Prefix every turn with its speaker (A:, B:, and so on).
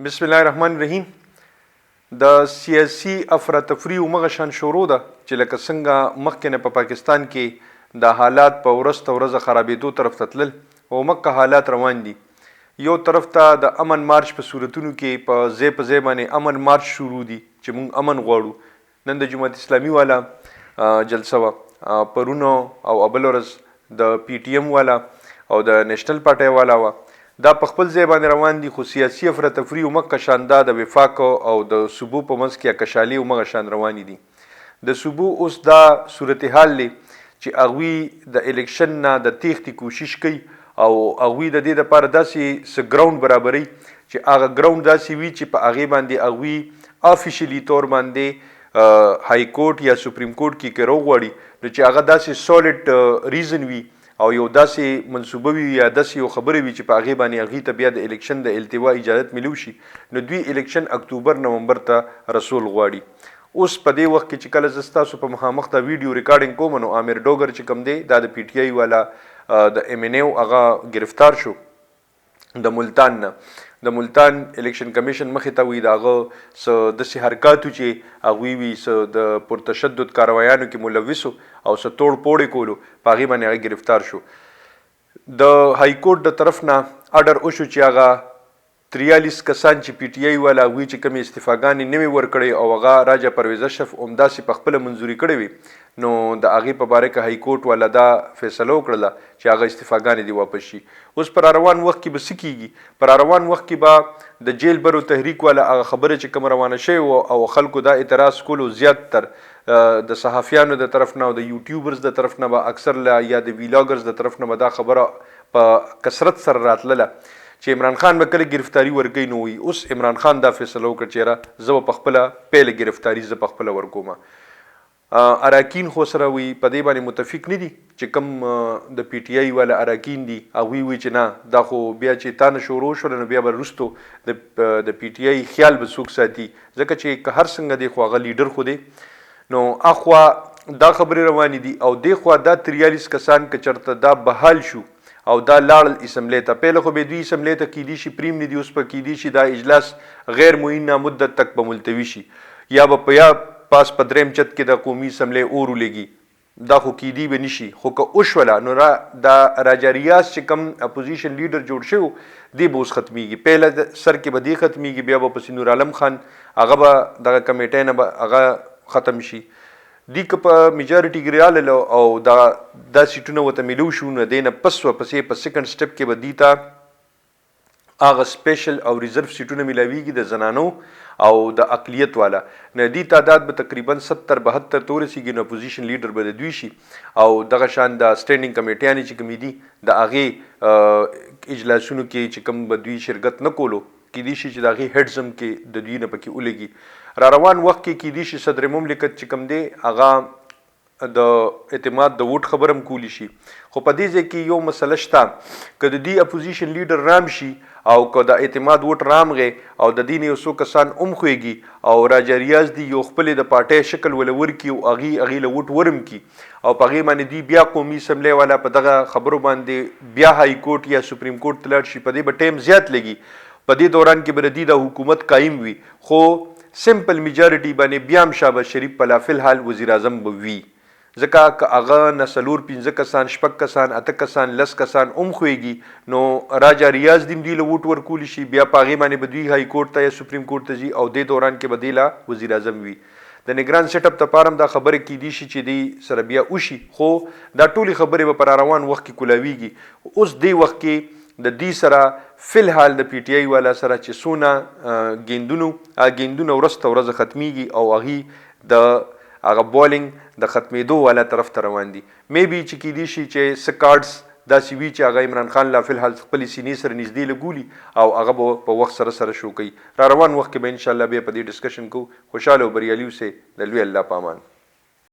A: بسم الله الرحمن الرحیم. د سیاسي افراتفری او مغشان شروع ده چې لکه څنګه مخکې په پاکستان کې د حالات په ورځ ورځ خرابېدو طرف ته تلل او مکه حالات روان دي. یو طرف ته د امن مارچ په صورتونو کې په ځای باندې امن مارچ شروع دي چې موږ امن غواړو. نن د جماعت اسلامي والا جلسه وا، پرونو او ابل ورځ د پی ټی ایم والا او د نېشنل پارټي والا وا. دا په خپل ځای باندې روان دي، خو سیاسي افراتفری او مکه شاندا د وفاق او د صوبو په منځ کې کشالي او مغه شان روانې دي. د صوبو اوس دا صورتحال دی چې هغوی د الیکشن نه د تیښتې کوشش کوي او هغوی د دې دپاره داسې څه ګراوند برابروي چې هغه ګراوند داسې وي چې په هغې باندې هغوی افیشلي طور باندې های کورټ یا سپریم کورټ کې که راوغواړي نو چې هغه داسې سالډ ریزن وي او یو داسې منصوبه وي یا داسې یو خبره وي چې په هغې باندې هغې ته بیا د الیکشن د التوا اجازت ملو شي، نو دوی الیکشن اکتوبر نومبر ته رسول غواړي. اوس په دې وخت کې چې کله زه ستاسو په مخامخ دا ویډیو ریکارډینګ کوم نو عامر ډوګر چې کوم دی دا د پی ټی آی والا د ایم این اے هغه گرفتار شو د ملتان نه. د ملتان الیکشن کمیشن مخې ته وي د هغه څه داسې حرکاتو چې هغوی وي څه د پرتشدد کاروایانو کې ملوث او څه توړ پوړې کولو، په هغې باندې هغه گرفتار شو. د های کورټ د طرف نه اډر وشو چې هغه 43 کسان چې پی ټی آی والا هغوی چې کومې استعفاګانې نوې ورکړې او هغه راجا پرویز اشرف همداسې په خپله منظوري کړې وي، نو د هغې په باره کې های کورټ والا دا فیصله وکړله چې هغه استعفاګانې دې واپس شي. اوس پر روان وخت کې به څه کیږي؟ پر روان وخت کې به د جیل برو تحریک والا هغه خبره چې کوم روانه شوې وه او خلکو دا اعتراض کولو، زیات تر د صحافیانو د طرف نه او د یوټیوبرز د طرف نه به اکثر یا د ویلاګرز د طرف نه به دا خبره په کثرت سره راتلله چې عمران خان به کله گرفتاری ورکوي نو وي. اوس عمران خان دا فیصله وکړه چې یاره زه به په خپله پیله گرفتاری زه په خپله ورکوم. اراکین خو سره وي په دې باندې متفق نه دي چې کوم د پی ټی آی والا اراکین دي هغوی وي چې نه دا خو بیا چې تا نه شروع شوله نو بیا به وروستو د پی ټی آی خیال به څوک ساتي، ځکه چې که هر څنګه دی خو هغه لیډر خو دی. نو اخوا دا خبرې روانې دي او دې خوا دا 43 کسان که چېرته دا بحال شو او دا لاړل اسمبلی ته، پهله خو به دوی اسمبلی ته کیدی شي پریم نه دي، اوس به کیدی شي دا اجلاس غیر معینه مدت تک به ملتوي شي یا به پاس په دریم چت کې د قومي اسمبلی اور ولګي، دا خو کیدی به نشي. خو که وشوله نو دا راجا ریاض چې کوم اپوزیشن لیډر جوړ شو دی به اوس ختمیږي، پهله سر کې به دی ختمیږي، بیا به پسې نور عالم خان هغه به دغه کمیټۍ نه به هغه ختم شي. دی که په میجارټي کې راغلل او دا سیټونه ورته میلو شو نو دی نه پسې په سیکنډ سټپ کې به دی ته هغه سپیشل او ریزرو سیټونه میلاویږي د زنانو او د اقلیت والا، نه دی تعداد به تقریبا 70-72 ته ورسیږي، نو اپوزیشن لیډر به د دوی شي او دغه شان د سټینډینګ کمیټیانې چې کومې دي د هغې اجلاسونو کې چې کوم به دوی شرکت نه کولو کیدی شي چې د هغې هیډز هم کې د دوی نه پکې ولګي. را روان وخت کې کیدی شي صدر مملکت چې کوم دی هغه د اعتماد د ووټ خبر هم کولی شي. خو په دې ځای کې یو مسله شته، که د دې اپوزیشن لیډر رام شي او که د اعتماد ووټ رامغی او د دې نه یو څو کسان ومخویږي او راجا ریاض دی یو خپلې د پارټۍ شکل وله ورکړي او هغې له ووټ ورم کړي او په هغې باندې دوی بیا قومي اسمبلی والا په دغه خبرو باندې بیا های کورټ یا سپریم کورټ ته لاړ شي، په دې به ټایم زیات لګي. په دې دوران کې به د دې د حکومت قایم وي، خو سمپل میجارټي باندې بیا هم شهباز شریف په لا فلحال وزیر اعظم به وي، ځکه که هغه نه 4-5 کسان 6 کسان 8 کسان 10 کسان ومخویږي نو راجا ریاض دیم دوی له ووټ ورکولی شي، بیا په هغې باندې به دوی های کورټ ته یا سپریم کورټ ته ځي او دې دوران کې به دی لا وزیر اعظم وي. د نگران سیټ اپ دپاره هم دا خبرې کیدی شي چې دی سره بیا وشي، خو دا ټولې خبرې به په روان وخت کې کولاویږي. اوس دې وخت کې د دې سره فلحال د پی ټی آی والا سره چې څونه ګیندونه ورځ ته ورځ ختمیږي او هغې د هغه بالینګ د ختمېدو والا طرف ته روان دي. می بي چې کیدی شي چې څه کارډز داسې وي چې هغه عمران خان لا فلحال خپلې سینې سره نږدې لګولي او هغه به په وخت سره شو کوي. را روان وخت کې به انشاءالله بیا په دې ډسکشن کوو. خوشحاله او بریالي اوسئ. د لوی الله په امان.